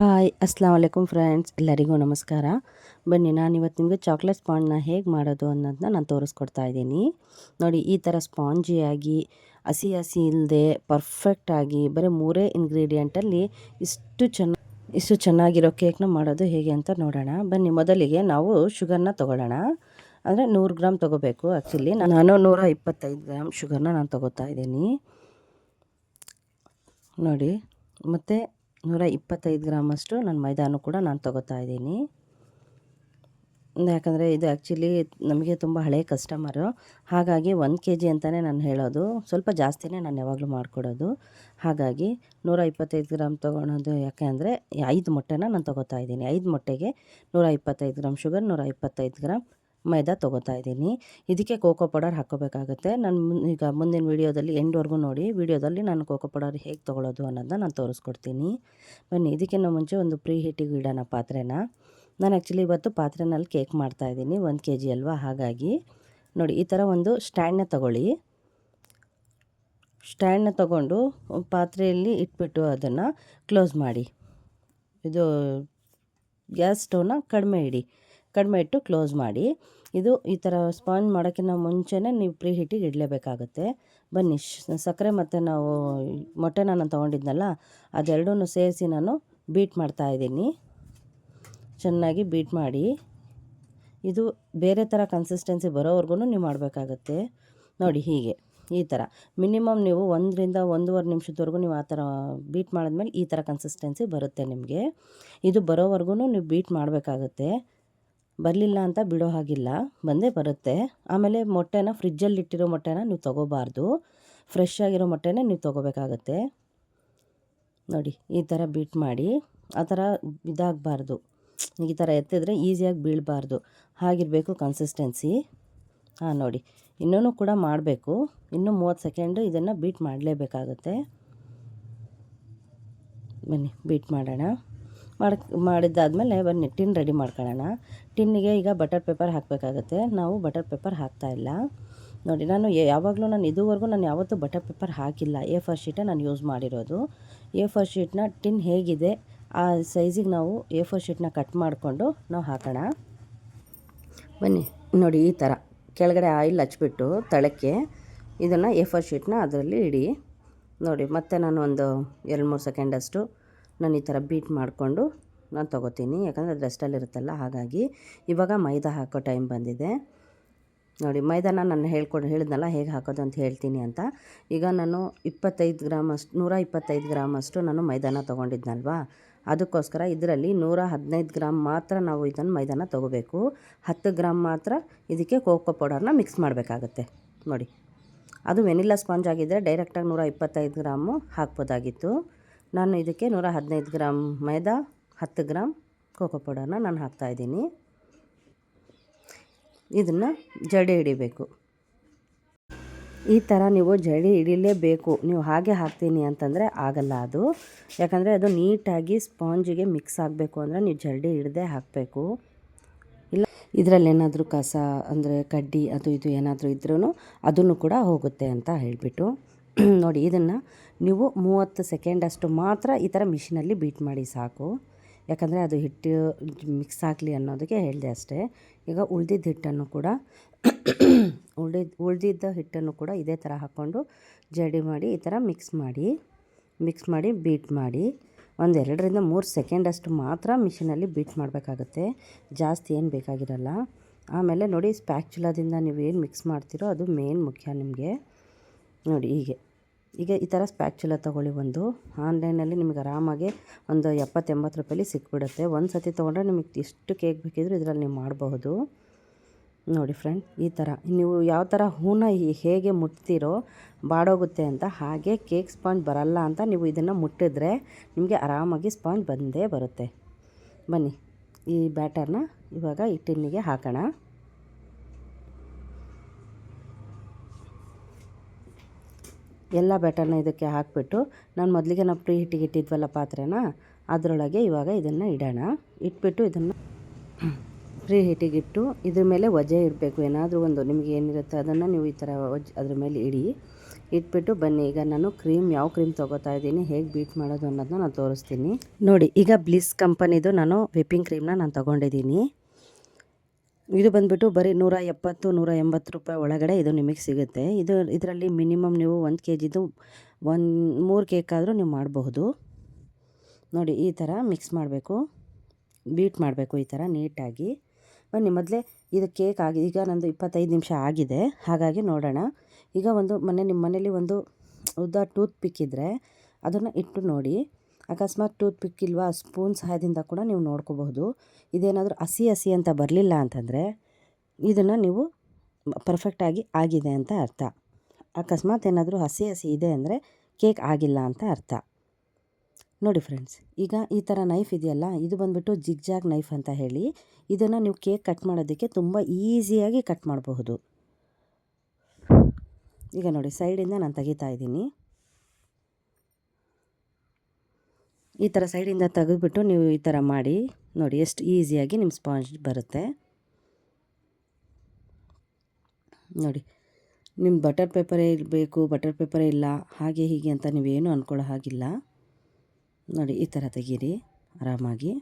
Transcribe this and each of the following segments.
Hi Assam ವಲೈಕುಮ್ friends, ಎಲ್ಲರಿಗೂ ನಮಸ್ಕಾರ. ಬನ್ನಿ, ನಾನಿವತ್ತು ನಿಮಗೆ ಚಾಕ್ಲೇಟ್ ಸ್ಪಾಂಜ್ನ ಹೇಗೆ ಮಾಡೋದು ಅನ್ನೋದನ್ನ ನಾನು ತೋರಿಸ್ಕೊಡ್ತಾ ಇದ್ದೀನಿ. ನೋಡಿ, ಈ ಥರ ಸ್ಪಾಂಜಿಯಾಗಿ ಹಸಿ ಹಸಿ ಇಲ್ಲದೆ ಪರ್ಫೆಕ್ಟಾಗಿ ಬರೀ 3 ಇಂಗ್ರೀಡಿಯೆಂಟಲ್ಲಿ ಇಷ್ಟು ಚೆನ್ನಾಗಿರೋ ಕೇಕ್ನ ಮಾಡೋದು ಹೇಗೆ ಅಂತ ನೋಡೋಣ. ಬನ್ನಿ, ಮೊದಲಿಗೆ ನಾವು ಶುಗರ್ನ ತೊಗೊಳ್ಳೋಣ. ಅಂದರೆ 100 ಗ್ರಾಮ್ ತೊಗೋಬೇಕು. ಆ್ಯಕ್ಚುಲಿ ನಾನು 125 ಗ್ರಾಮ್ ಶುಗರ್ನ ನಾನು ತೊಗೋತಾ ಇದ್ದೀನಿ ನೋಡಿ. ಮತ್ತು 125 ಗ್ರಾಮಷ್ಟು ನಾನು ಮೈದಾನು ಕೂಡ ನಾನು ತೊಗೋತಾ ಇದ್ದೀನಿ. ಯಾಕಂದರೆ ಇದು ಆ್ಯಕ್ಚುಲಿ ನಮಗೆ ತುಂಬ ಹಳೆಯ ಕಸ್ಟಮರು, ಹಾಗಾಗಿ 1 kg ಅಂತಲೇ ನಾನು ಹೇಳೋದು. ಸ್ವಲ್ಪ ಜಾಸ್ತಿನೇ ನಾನು ಯಾವಾಗಲೂ ಮಾಡಿಕೊಡೋದು. ಹಾಗಾಗಿ 125 ಗ್ರಾಮ್ ತೊಗೊಳೋದು. ಯಾಕೆ ಅಂದರೆ 5 ಮೊಟ್ಟೆನ ನಾನು ತೊಗೋತಾ ಇದ್ದೀನಿ. 5 ಮೊಟ್ಟೆಗೆ 125 ಗ್ರಾಮ್ ಶುಗರ್, 125 ಗ್ರಾಮ್ ಮೈದಾ ತೊಗೋತಾ ಇದ್ದೀನಿ. ಇದಕ್ಕೆ ಕೋಕೋ ಪೌಡರ್ ಹಾಕ್ಕೋಬೇಕಾಗುತ್ತೆ. ನಾನು ಈಗ ಮುಂದಿನ ವೀಡಿಯೋದಲ್ಲಿ ಎಂಡ್ವರೆಗೂ ನೋಡಿ. ವೀಡಿಯೋದಲ್ಲಿ ನಾನು ಕೋಕೋ ಪೌಡರ್ ಹೇಗೆ ತೊಗೊಳ್ಳೋದು ಅನ್ನೋದನ್ನ ನಾನು ತೋರಿಸ್ಕೊಡ್ತೀನಿ. ಬನ್ನಿ, ಇದಕ್ಕಿಂತ ಮುಂಚೆ ಒಂದು ಪ್ರೀ ಹೀಟಿಗೆ ಇಡೋಣ ಪಾತ್ರೆನ. ನಾನು ಆ್ಯಕ್ಚುಲಿ ಇವತ್ತು ಪಾತ್ರೆನಲ್ಲಿ ಕೇಕ್ ಮಾಡ್ತಾಯಿದ್ದೀನಿ, 1 kg ಅಲ್ವಾ. ಹಾಗಾಗಿ ನೋಡಿ, ಈ ಥರ ಒಂದು ಸ್ಟ್ಯಾಂಡ್ನ ತಗೊಳ್ಳಿ. ಸ್ಟ್ಯಾಂಡ್ನ ತೊಗೊಂಡು ಪಾತ್ರೆಯಲ್ಲಿ ಇಟ್ಬಿಟ್ಟು ಅದನ್ನು ಕ್ಲೋಸ್ ಮಾಡಿ. ಇದು ಗ್ಯಾಸ್ ಸ್ಟವ್ನ ಕಡಿಮೆ ಇಟ್ಟು ಕ್ಲೋಸ್ ಮಾಡಿ. ಇದು ಈ ಥರ ಸ್ಪಾಂಜ್ ಮಾಡೋಕ್ಕಿಂತ ಮುಂಚೆನೇ ನೀವು ಪ್ರೀ ಹೀಟಿಗೆ ಇಡಲೇಬೇಕಾಗುತ್ತೆ. ಬನ್ನಿ, ಸಕ್ಕರೆ ಮತ್ತು ನಾವು ಮೊಟ್ಟೆನ ನಾನು ತೊಗೊಂಡಿದ್ನಲ್ಲ, ಅದೆರಡೂ ಸೇರಿಸಿ ನಾನು ಬೀಟ್ ಮಾಡ್ತಾಯಿದ್ದೀನಿ. ಚೆನ್ನಾಗಿ ಬೀಟ್ ಮಾಡಿ. ಇದು ಬೇರೆ ಥರ ಕನ್ಸಿಸ್ಟೆನ್ಸಿ ಬರೋವರೆಗೂ ನೀವು ಮಾಡಬೇಕಾಗತ್ತೆ. ನೋಡಿ, ಹೀಗೆ ಈ ಥರ ಮಿನಿಮಮ್ ನೀವು 1 ರಿಂದ 1.5 ನಿಮಿಷದವರೆಗೂ ನೀವು ಆ ಥರ ಬೀಟ್ ಮಾಡಿದ್ಮೇಲೆ ಈ ಥರ ಕನ್ಸಿಸ್ಟೆನ್ಸಿ ಬರುತ್ತೆ ನಿಮಗೆ. ಇದು ಬರೋವರೆಗೂ ನೀವು ಬೀಟ್ ಮಾಡಬೇಕಾಗತ್ತೆ. ಬರಲಿಲ್ಲ ಅಂತ ಬಿಡೋ ಹಾಗಿಲ್ಲ, ಬಂದೇ ಬರುತ್ತೆ. ಆಮೇಲೆ ಮೊಟ್ಟೆನ ಫ್ರಿಜ್ಜಲ್ಲಿ ಇಟ್ಟಿರೋ ಮೊಟ್ಟೆನ ನೀವು ತೊಗೋಬಾರ್ದು. ಫ್ರೆಶ್ ಆಗಿರೋ ಮೊಟ್ಟೆನೇ ನೀವು ತೊಗೋಬೇಕಾಗತ್ತೆ. ನೋಡಿ, ಈ ಥರ ಬೀಟ್ ಮಾಡಿ. ಆ ಥರ ಇದಾಗಬಾರ್ದು, ಈ ಥರ ಎತ್ತಿದ್ರೆ ಈಸಿಯಾಗಿ ಬೀಳಬಾರ್ದು, ಹಾಗಿರಬೇಕು ಕನ್ಸಿಸ್ಟೆನ್ಸಿ. ನೋಡಿ, ಇನ್ನೂ ಕೂಡ ಮಾಡಬೇಕು. ಇನ್ನೂ 30 ಸೆಕೆಂಡು ಇದನ್ನು ಬೀಟ್ ಮಾಡಲೇಬೇಕಾಗತ್ತೆ. ಬನ್ನಿ, ಬೀಟ್ ಮಾಡೋಣ. ಮಾಡಿದ್ದಾದಮೇಲೆ ಬನ್ನಿ ಟಿನ್ ರೆಡಿ ಮಾಡ್ಕೊಳ್ಳೋಣ. ಟಿನ್ನಿಗೆ ಈಗ ಬಟರ್ ಪೇಪರ್ ಹಾಕಬೇಕಾಗತ್ತೆ. ನಾವು ಬಟರ್ ಪೇಪರ್ ಹಾಕ್ತಾಯಿಲ್ಲ ನೋಡಿ. ನಾನು ಇದುವರೆಗೂ ಯಾವತ್ತೂ ಬಟರ್ ಪೇಪರ್ ಹಾಕಿಲ್ಲ. A4 ಶೀಟೇ ನಾನು ಯೂಸ್ ಮಾಡಿರೋದು. A4 ಶೀಟ್ನ ಟಿನ್ ಹೇಗಿದೆ ಆ ಸೈಜಿಗೆ ನಾವು A4 ಶೀಟ್ನ ಕಟ್ ಮಾಡಿಕೊಂಡು ನಾವು ಹಾಕೋಣ. ಬನ್ನಿ ನೋಡಿ, ಈ ಥರ ಕೆಳಗಡೆ ಆಯಿಲ್ ಹಚ್ಬಿಟ್ಟು ತಳಕ್ಕೆ ಇದನ್ನು A4 ಶೀಟ್ನ ಅದರಲ್ಲಿ ಇಡಿ. ನೋಡಿ, ಮತ್ತೆ ನಾನು ಒಂದು 2-3 ಸೆಕೆಂಡಷ್ಟು ನಾನು ಈ ಥರ ಬೀಟ್ ಮಾಡಿಕೊಂಡು ನಾನು ತೊಗೋತೀನಿ. ಯಾಕಂದರೆ ಅದು ರೆಸ್ಟಲ್ಲಿರುತ್ತಲ್ಲ, ಹಾಗಾಗಿ. ಇವಾಗ ಮೈದಾ ಹಾಕೋ ಟೈಮ್ ಬಂದಿದೆ. ನೋಡಿ, ಮೈದಾನ ನಾನು ಹೇಳಿದ್ನಲ್ಲ ಹೇಗೆ ಹಾಕೋದು ಅಂತ ಹೇಳ್ತೀನಿ ಅಂತ. ಈಗ ನಾನು 125 ಗ್ರಾಮಷ್ಟು ನಾನು ಮೈದಾನ ತೊಗೊಂಡಿದ್ನಲ್ವಾ, ಅದಕ್ಕೋಸ್ಕರ ಇದರಲ್ಲಿ 115 ಗ್ರಾಮ್ ಮಾತ್ರ ನಾವು ಇದನ್ನು ಮೈದಾನ ತೊಗೋಬೇಕು. 10 ಗ್ರಾಮ್ ಮಾತ್ರ ಇದಕ್ಕೆ ಕೋಕೋ ಪೌಡರ್ನ ಮಿಕ್ಸ್ ಮಾಡಬೇಕಾಗತ್ತೆ. ನೋಡಿ, ಅದು ವೆನಿಲ್ಲಾ ಸ್ಪಾಂಜ್ ಆಗಿದ್ದರೆ ಡೈರೆಕ್ಟಾಗಿ 125 ಗ್ರಾಮು ಹಾಕ್ಬೋದಾಗಿತ್ತು. ನಾನು ಇದಕ್ಕೆ 115 ಗ್ರಾಮ್ ಮೈದಾ, 10 ಗ್ರಾಮ್ ಕೋಕೋ ಪೌಡರ್ನ ನಾನು ಹಾಕ್ತಾಯಿದ್ದೀನಿ. ಇದನ್ನು ಜಡಿ ಹಿಡಿಬೇಕು. ಈ ಥರ ನೀವು ಜಡಿ ಹಿಡಿಲೇಬೇಕು. ನೀವು ಹಾಗೆ ಹಾಕ್ತೀನಿ ಅಂತಂದರೆ ಆಗಲ್ಲ ಅದು. ಯಾಕಂದರೆ ಅದು ನೀಟಾಗಿ ಸ್ಪಾಂಜಿಗೆ ಮಿಕ್ಸ್ ಆಗಬೇಕು ಅಂದರೆ ನೀವು ಜಡಿ ಹಿಡ್ದೇ ಹಾಕಬೇಕು. ಇಲ್ಲ ಇದರಲ್ಲೇನಾದರೂ ಕಸ ಅಂದರೆ ಕಡ್ಡಿ ಅದು ಇದು ಏನಾದರೂ ಇದ್ರೂ ಅದನ್ನು ಕೂಡ ಹೋಗುತ್ತೆ ಅಂತ ಹೇಳಿಬಿಟ್ಟು ನೋಡಿ, ಇದನ್ನು ನೀವು 30 ಸೆಕೆಂಡಷ್ಟು ಮಾತ್ರ ಈ ಥರ ಮಿಷಿನಲ್ಲಿ ಬೀಟ್ ಮಾಡಿ ಸಾಕು. ಯಾಕಂದರೆ ಅದು ಹಿಟ್ಟು ಮಿಕ್ಸ್ ಆಗಲಿ ಅನ್ನೋದಕ್ಕೆ ಹೇಳಿದೆ ಅಷ್ಟೇ. ಈಗ ಉಳಿದಿದ್ದ ಹಿಟ್ಟನ್ನು ಕೂಡ ಹಿಟ್ಟನ್ನು ಕೂಡ ಇದೇ ಥರ ಹಾಕ್ಕೊಂಡು ಜಡಿ ಮಾಡಿ ಈ ಥರ ಮಿಕ್ಸ್ ಮಾಡಿ ಬೀಟ್ ಮಾಡಿ. 1-2 ರಿಂದ 3 ಸೆಕೆಂಡಷ್ಟು ಮಾತ್ರ ಮಿಷಿನಲ್ಲಿ ಬೀಟ್ ಮಾಡಬೇಕಾಗುತ್ತೆ. ಜಾಸ್ತಿ ಏನು ಬೇಕಾಗಿರಲ್ಲ. ಆಮೇಲೆ ನೋಡಿ, ಸ್ಪ್ಯಾಕ್ಚುಲಾದಿಂದ ನೀವು ಏನು ಮಿಕ್ಸ್ ಮಾಡ್ತೀರೋ ಅದು ಮೇನ್ ಮುಖ್ಯ ನಿಮಗೆ. ನೋಡಿ, ಈಗ ಈ ಥರ ಸ್ಪ್ಯಾಕ್ಚುಲಾ ತೊಗೊಳ್ಳಿ. ಆನ್ಲೈನಲ್ಲಿ ನಿಮಗೆ ಆರಾಮಾಗಿ ಒಂದು 70-80 ರೂಪಾಯಲ್ಲಿ ಸಿಕ್ಬಿಡುತ್ತೆ. ಒಂದು ಸತಿ ತೊಗೊಂಡ್ರೆ ನಿಮಗೆ ಎಷ್ಟು ಕೇಕ್ ಬೇಕಿದ್ರೂ ಇದರಲ್ಲಿ ನೀವು ಮಾಡಬಹುದು. ನೋಡಿ ಫ್ರೆಂಡ್, ಈ ಥರ ನೀವು ಯಾವ ಥರ ಹೂನ ಹೇಗೆ ಮುಟ್ತೀರೋ ಬಾಡೋಗುತ್ತೆ ಅಂತ, ಹಾಗೆ ಕೇಕ್ ಸ್ಪಾಂಜ್ ಬರಲ್ಲ ಅಂತ ನೀವು ಇದನ್ನು ಮುಟ್ಟಿದ್ರೆ ನಿಮಗೆ ಆರಾಮಾಗಿ ಸ್ಪಾಂಜ್ ಬಂದೇ ಬರುತ್ತೆ. ಬನ್ನಿ, ಈ ಬ್ಯಾಟರ್ನ ಇವಾಗ ಈ ಟಿನ್ನಿಗೆ ಹಾಕೋಣ. ಎಲ್ಲ ಬ್ಯಾಟರ್ನ ಇದಕ್ಕೆ ಹಾಕಿಬಿಟ್ಟು ನಾವು ಪ್ರೀ ಹೀಟಿಗೆ ಇಟ್ಟಿದ್ವಲ್ಲ ಪಾತ್ರೆನ, ಅದರೊಳಗೆ ಇವಾಗ ಇದನ್ನು ಇಡೋಣ. ಇಟ್ಬಿಟ್ಟು ಇದನ್ನು ಪ್ರೀ ಹೀಟಿಗೆ ಇಟ್ಟು ಇದ್ರ ಮೇಲೆ ವಜೆ ಇಡಬೇಕು. ಏನಾದರೂ ಒಂದು ನಿಮಗೆ ಏನಿರುತ್ತೆ ಅದನ್ನು ನೀವು ಈ ಥರ ಅದ್ರ ಮೇಲೆ ಇಡಿ. ಇಟ್ಬಿಟ್ಟು ಬನ್ನಿ. ಈಗ ನಾನು ಯಾವ ಕ್ರೀಮ್ ತೊಗೋತಾ ಇದ್ದೀನಿ, ಹೇಗೆ ಬೀಟ್ ಮಾಡೋದು ಅನ್ನೋದನ್ನ ನಾನು ತೋರಿಸ್ತೀನಿ ನೋಡಿ. ಈಗ ಬ್ಲಿಸ್ ಕಂಪನಿದು ನಾನು ವಿಪ್ಪಿಂಗ್ ಕ್ರೀಮ್ನ ನಾನು ತೊಗೊಂಡಿದ್ದೀನಿ. ಇದು ಬಂದುಬಿಟ್ಟು ಬರೀ 170-180 ರೂಪಾಯಿ ಒಳಗಡೆ ಇದು ನಿಮಗೆ ಸಿಗುತ್ತೆ. ಇದರಲ್ಲಿ ಮಿನಿಮಮ್ ನೀವು 1 kgದು 3 ಕೇಕ್ ಆದರೂ ನೀವು ಮಾಡಬಹುದು ನೋಡಿ. ಈ ಥರ ಮಿಕ್ಸ್ ಮಾಡಬೇಕು, ಬೀಟ್ ಮಾಡಬೇಕು ಈ ಥರ ನೀಟಾಗಿ. ಬನ್ನಿ ಮೊದಲೇ ಇದು ಕೇಕ್ ಆಗಿ ಈಗ ನಂದು 25 ನಿಮಿಷ ಆಗಿದೆ. ಹಾಗಾಗಿ ನೋಡೋಣ. ಈಗ ನಿಮ್ಮ ಮನೇಲಿ ಒಂದು ಉದ್ದ ಟೂತ್ ಪಿಕ್ ಇದ್ದರೆ ಅದನ್ನು ಇಟ್ಟು ನೋಡಿ. ಅಕಸ್ಮಾತ್ ಟೂತ್ ಪಿಕ್ ಇಲ್ವಾ, ಸ್ಪೂನ್ ಸಹಾಯದಿಂದ ಕೂಡ ನೀವು ನೋಡ್ಕೋಬಹುದು. ಇದೇನಾದರೂ ಹಸಿ ಅಂತ ಬರಲಿಲ್ಲ ಅಂತಂದರೆ ಇದನ್ನು ನೀವು ಪರ್ಫೆಕ್ಟಾಗಿ ಆಗಿದೆ ಅಂತ ಅರ್ಥ. ಅಕಸ್ಮಾತ್ ಏನಾದರೂ ಹಸಿ ಇದೆ ಅಂದರೆ ಕೇಕ್ ಆಗಿಲ್ಲ ಅಂತ ಅರ್ಥ ನೋಡಿ ಫ್ರೆಂಡ್ಸ್. ಈಗ ಈ ಥರ ನೈಫ್ ಇದೆಯಲ್ಲ, ಇದು ಬಂದುಬಿಟ್ಟು ಜಿಗ್ಜಾಗ್ ನೈಫ್ ಅಂತ ಹೇಳಿ. ಇದನ್ನು ನೀವು ಕೇಕ್ ಕಟ್ ಮಾಡೋದಕ್ಕೆ ತುಂಬ ಈಸಿಯಾಗಿ ಕಟ್ ಮಾಡಬಹುದು. ಈಗ ನೋಡಿ, ಸೈಡಿಂದ ನಾನು ತೆಗಿತಾ ಇದ್ದೀನಿ. ಈ ಥರ ಸೈಡಿಂದ ತೆಗೆದುಬಿಟ್ಟು ನೀವು ಈ ಥರ ಮಾಡಿ ನೋಡಿ, ಎಷ್ಟು ಈಸಿಯಾಗಿ ನಿಮ್ಮ ಸ್ಪಾಂಜ್ ಬರುತ್ತೆ ನೋಡಿ. ನಿಮ್ಮ ಬಟರ್ ಪೇಪರೇ ಇರಬೇಕು, ಬಟರ್ ಪೇಪರೇ ಇಲ್ಲ, ಹಾಗೆ ಹೀಗೆ ಅಂತ ನೀವೇನು ಅಂದ್ಕೊಳ್ಳೋ ಹಾಗಿಲ್ಲ ನೋಡಿ. ಈ ಥರ ತೆಗೀರಿ ಆರಾಮಾಗಿ.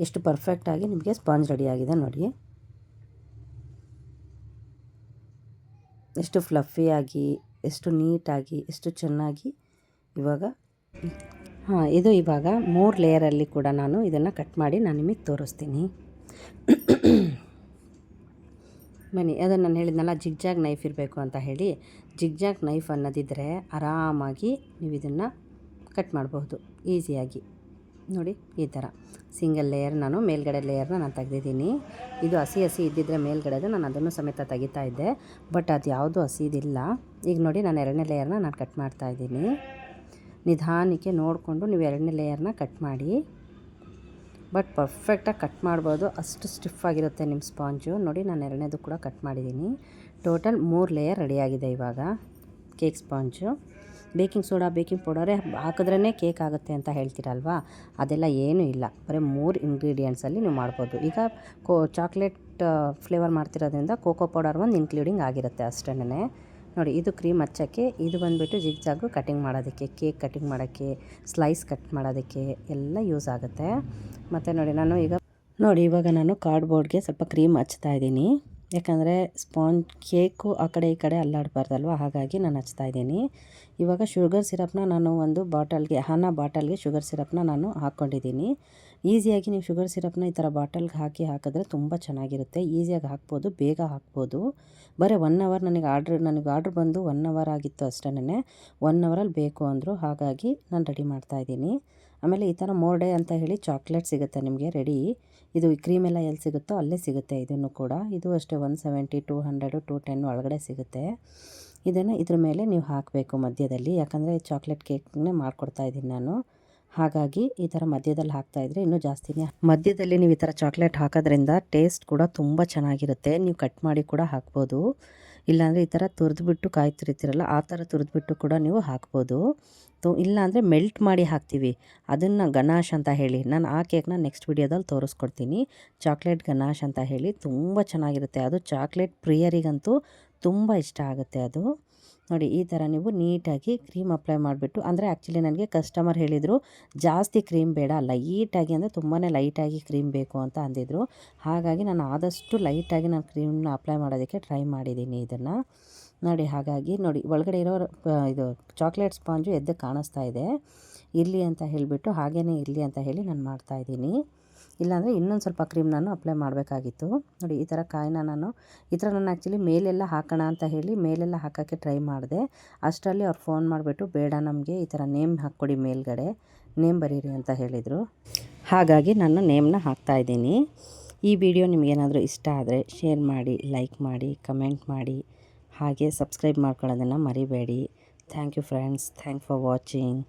ಎಷ್ಟು ಪರ್ಫೆಕ್ಟಾಗಿ ನಿಮಗೆ ಸ್ಪಾಂಜ್ ರೆಡಿಯಾಗಿದೆ ನೋಡಿ. ಎಷ್ಟು ಫ್ಲಫಿಯಾಗಿ, ಎಷ್ಟು ನೀಟಾಗಿ, ಎಷ್ಟು ಚೆನ್ನಾಗಿ ಇವಾಗ. ಇದು ಇವಾಗ 3 ಲೇಯರಲ್ಲಿ ಕೂಡ ನಾನು ಇದನ್ನು ಕಟ್ ಮಾಡಿ ನಾನು ನಿಮಗೆ ತೋರಿಸ್ತೀನಿ ಬನ್ನಿ. ಅದನ್ನು ನಾನು ಹೇಳಿದ್ನಲ್ಲ, ಜಿಗ್ಜಾಗ್ ನೈಫ್ ಇರಬೇಕು ಅಂತ ಹೇಳಿ. ಜಿಗ್ಜಾಗ್ ನೈಫ್ ಅನ್ನೋದಿದ್ದರೆ ಆರಾಮಾಗಿ ನೀವು ಇದನ್ನು ಕಟ್ ಮಾಡಬಹುದು ಈಸಿಯಾಗಿ ನೋಡಿ. ಈ ಥರ ಸಿಂಗಲ್ ಲೇಯರ್, ನಾನು ಮೇಲ್ಗಡೆ ಲೇಯರ್ನ ನಾನು ತೆಗೆದಿದ್ದೀನಿ. ಇದು ಹಸಿ ಇದ್ದಿದ್ದರೆ ಮೇಲ್ಗಡೆದು ನಾನು ಅದನ್ನು ಸಮೇತ ತೆಗಿತಾ ಇದ್ದೆ, ಬಟ್ ಅದು ಯಾವುದು ಹಸಿದಿಲ್ಲ. ಈಗ ನೋಡಿ, ನಾನು 2ನೇ ಲೇಯರ್ನ ನಾನು ಕಟ್ ಮಾಡ್ತಾಯಿದ್ದೀನಿ. ನಿಧಾನಕ್ಕೆ ನೋಡಿಕೊಂಡು ನೀವು 2ನೇ ಲೇಯರ್ನ ಕಟ್ ಮಾಡಿ. ಬಟ್ ಪರ್ಫೆಕ್ಟಾಗಿ ಕಟ್ ಮಾಡ್ಬೋದು, ಅಷ್ಟು ಸ್ಟಿಫಾಗಿರುತ್ತೆ ನಿಮ್ಮ ಸ್ಪಾಂಜು ನೋಡಿ. ನಾನು 2ನೇದು ಕೂಡ ಕಟ್ ಮಾಡಿದ್ದೀನಿ. ಟೋಟಲ್ 3 ಲೇಯರ್ ರೆಡಿಯಾಗಿದೆ ಇವಾಗ cake sponge. Baking soda, baking ಪೌಡರೇ ಹಾಕಿದ್ರೇ ಕೇಕ್ ಆಗುತ್ತೆ ಅಂತ ಹೇಳ್ತೀರಲ್ವಾ, ಅದೆಲ್ಲ ಏನೂ ಇಲ್ಲ. ಬರೀ 3 ಇಂಗ್ರೀಡಿಯೆಂಟ್ಸಲ್ಲಿ ನೀವು ಮಾಡ್ಬೋದು. ಈಗ ಚಾಕ್ಲೇಟ್ ಫ್ಲೇವರ್ ಮಾಡ್ತಿರೋದ್ರಿಂದ ಕೋಕೋ ಪೌಡರ್ ಒಂದು ಇನ್ಕ್ಲೂಡಿಂಗ್ ಆಗಿರುತ್ತೆ ಅಷ್ಟೇನೆ ನೋಡಿ. ಇದು ಕ್ರೀಮ್ ಹಚ್ಚೋಕ್ಕೆ, ಇದು ಬಂದುಬಿಟ್ಟು ಜಿಗ್ಜಾಗು ಕಟಿಂಗ್ ಮಾಡೋದಕ್ಕೆ, ಕೇಕ್ ಕಟಿಂಗ್ ಮಾಡೋಕ್ಕೆ, ಸ್ಲೈಸ್ ಕಟ್ ಮಾಡೋದಕ್ಕೆ ಎಲ್ಲ ಯೂಸ್ ಆಗುತ್ತೆ. ಮತ್ತು ನೋಡಿ ಇವಾಗ ನಾನು ಕಾರ್ಡ್ಬೋರ್ಡ್ಗೆ ಸ್ವಲ್ಪ ಕ್ರೀಮ್ ಹಚ್ತಾ ಇದ್ದೀನಿ. ಯಾಕಂದರೆ ಸ್ಪಾಂಜ್ ಕೇಕು ಆ ಕಡೆ ಈ ಕಡೆ ಅಲ್ಲಾಡಬಾರ್ದಲ್ವ, ಹಾಗಾಗಿ ನಾನು ಹಚ್ತಾ ಇದ್ದೀನಿ. ಇವಾಗ ಶುಗರ್ ಸಿರಪ್ನ ನಾನು ಒಂದು ಬಾಟಲ್ಗೆ, ಬಾಟಲ್ಗೆ ಶುಗರ್ ಸಿರಪ್ನ ನಾನು ಹಾಕ್ಕೊಂಡಿದ್ದೀನಿ. ಈಸಿಯಾಗಿ ನೀವು ಶುಗರ್ ಸಿರಪ್ನ ಈ ಥರ ಬಾಟಲ್ಗೆ ಹಾಕಿದ್ರೆ ತುಂಬ ಚೆನ್ನಾಗಿರುತ್ತೆ. ಈಸಿಯಾಗಿ ಹಾಕ್ಬೋದು, ಬೇಗ ಹಾಕ್ಬೋದು. ಬರೀ 1 ಅವರ್ ನನಗೆ ಆರ್ಡ್ರ್ ಬಂದು 1 ಅವರ್ ಆಗಿತ್ತು ಅಷ್ಟೇ. 1 ಅವರಲ್ಲಿ ಬೇಕು ಅಂದರು, ಹಾಗಾಗಿ ನಾನು ರೆಡಿ ಮಾಡ್ತಾಯಿದ್ದೀನಿ. ಆಮೇಲೆ ಈ ಥರ ಮೋರ್ಡೆ ಅಂತ ಹೇಳಿ ಚಾಕ್ಲೇಟ್ ಸಿಗುತ್ತೆ ನಿಮಗೆ ರೆಡಿ. ಇದು ಕ್ರೀಮೆಲ್ಲ ಎಲ್ಲಿ ಸಿಗುತ್ತೋ ಅಲ್ಲೇ ಸಿಗುತ್ತೆ ಇದನ್ನು ಕೂಡ. ಇದು ಅಷ್ಟೇ 170, 200, 210 ಒಳಗಡೆ ಸಿಗುತ್ತೆ. ಇದನ್ನು ಇದ್ರ ಮೇಲೆ ನೀವು ಹಾಕಬೇಕು ಮಧ್ಯದಲ್ಲಿ, ಯಾಕಂದರೆ ಚಾಕ್ಲೇಟ್ ಕೇಕ್ನೇ ಮಾಡ್ಕೊಡ್ತಾ ಇದ್ದೀನಿ ನಾನು. ಹಾಗಾಗಿ ಈ ಥರ ಮಧ್ಯದಲ್ಲಿ ಹಾಕ್ತಾಯಿದ್ರೆ ಇನ್ನೂ ಜಾಸ್ತಿನೇ. ಮಧ್ಯದಲ್ಲಿ ನೀವು ಈ ಥರ ಚಾಕ್ಲೇಟ್ ಹಾಕೋದ್ರಿಂದ ಟೇಸ್ಟ್ ಕೂಡ ತುಂಬ ಚೆನ್ನಾಗಿರುತ್ತೆ. ನೀವು ಕಟ್ ಮಾಡಿ ಕೂಡ ಹಾಕ್ಬೋದು, ಇಲ್ಲಾಂದರೆ ಈ ಥರ ತುರಿದ್ಬಿಟ್ಟು ಕಾಯ್ತಿರ್ತೀರಲ್ಲ, ಆ ಥರ ತುರಿದ್ಬಿಟ್ಟು ಕೂಡ ನೀವು ಹಾಕ್ಬೋದು. ಇಲ್ಲಾಂದರೆ ಮೆಲ್ಟ್ ಮಾಡಿ ಹಾಕ್ತೀವಿ, ಅದನ್ನು ಗನಾಶ್ ಅಂತ ಹೇಳಿ. ನಾನು ಆ ಕೇಕ್ನ ನೆಕ್ಸ್ಟ್ ವಿಡಿಯೋದಲ್ಲಿ ತೋರಿಸ್ಕೊಡ್ತೀನಿ. ಚಾಕ್ಲೇಟ್ ಗನಾಶ್ ಅಂತ ಹೇಳಿ ತುಂಬ ಚೆನ್ನಾಗಿರುತ್ತೆ. ಅದು ಚಾಕ್ಲೇಟ್ ಪ್ರಿಯರಿಗಂತೂ ತುಂಬ ಇಷ್ಟ ಆಗುತ್ತೆ ಅದು ನೋಡಿ. ಈ ಥರ ನೀವು ನೀಟಾಗಿ ಕ್ರೀಮ್ ಅಪ್ಲೈ ಮಾಡಿಬಿಟ್ಟು, ಅಂದರೆ ಆ್ಯಕ್ಚುಲಿ ನನಗೆ ಕಸ್ಟಮರ್ ಹೇಳಿದರು ಜಾಸ್ತಿ ಕ್ರೀಮ್ ಬೇಡ, ಲೈಟಾಗಿ, ಅಂದರೆ ತುಂಬಾ ಲೈಟಾಗಿ ಕ್ರೀಮ್ ಬೇಕು ಅಂತ ಅಂದಿದ್ರು. ಹಾಗಾಗಿ ನಾನು ಆದಷ್ಟು ಲೈಟಾಗಿ ನಾನು ಕ್ರೀಮ್ನ ಅಪ್ಲೈ ಮಾಡೋದಕ್ಕೆ ಟ್ರೈ ಮಾಡಿದ್ದೀನಿ ಇದನ್ನು ನೋಡಿ. ಹಾಗಾಗಿ ನೋಡಿ, ಒಳಗಡೆ ಇರೋ ಇದು ಚಾಕ್ಲೇಟ್ ಸ್ಪಾಂಜು ಎದ್ದು ಕಾಣಿಸ್ತಾ ಇದೆ. ಇರಲಿ ಅಂತ ಹೇಳಿಬಿಟ್ಟು ಹಾಗೇ ಇರಲಿ ಅಂತ ಹೇಳಿ ನಾನು ಮಾಡ್ತಾಯಿದ್ದೀನಿ. ಇಲ್ಲಾಂದರೆ ಇನ್ನೊಂದು ಸ್ವಲ್ಪ ಕ್ರೀಮ್ ನಾನು ಅಪ್ಲೈ ಮಾಡಬೇಕಾಗಿತ್ತು ನೋಡಿ. ಈ ಥರ ನಾನು ಆ್ಯಕ್ಚುಲಿ ಮೇಲೆಲ್ಲ ಹಾಕೋಣ ಅಂತ ಹೇಳಿ ಮೇಲೆಲ್ಲ ಹಾಕೋಕ್ಕೆ ಟ್ರೈ ಮಾಡಿದೆ. ಅಷ್ಟರಲ್ಲಿ ಅವ್ರು ಫೋನ್ ಮಾಡಿಬಿಟ್ಟು, ಬೇಡ ನಮಗೆ ಈ ಥರ ನೇಮ್ ಹಾಕ್ಕೊಡಿ, ಮೇಲ್ಗಡೆ ನೇಮ್ ಬರೀರಿ ಅಂತ ಹೇಳಿದರು. ಹಾಗಾಗಿ ನಾನು ನೇಮ್ನ ಹಾಕ್ತಾಯಿದ್ದೀನಿ. ಈ ವಿಡಿಯೋ ನಿಮಗೇನಾದರೂ ಇಷ್ಟ ಆದರೆ ಶೇರ್ ಮಾಡಿ, ಲೈಕ್ ಮಾಡಿ, ಕಮೆಂಟ್ ಮಾಡಿ, ಹಾಗೆ ಸಬ್ಸ್ಕ್ರೈಬ್ ಮಾಡ್ಕೊಳ್ಳೋದನ್ನು ಮರಿಬೇಡಿ. Thank you friends, thank for watching.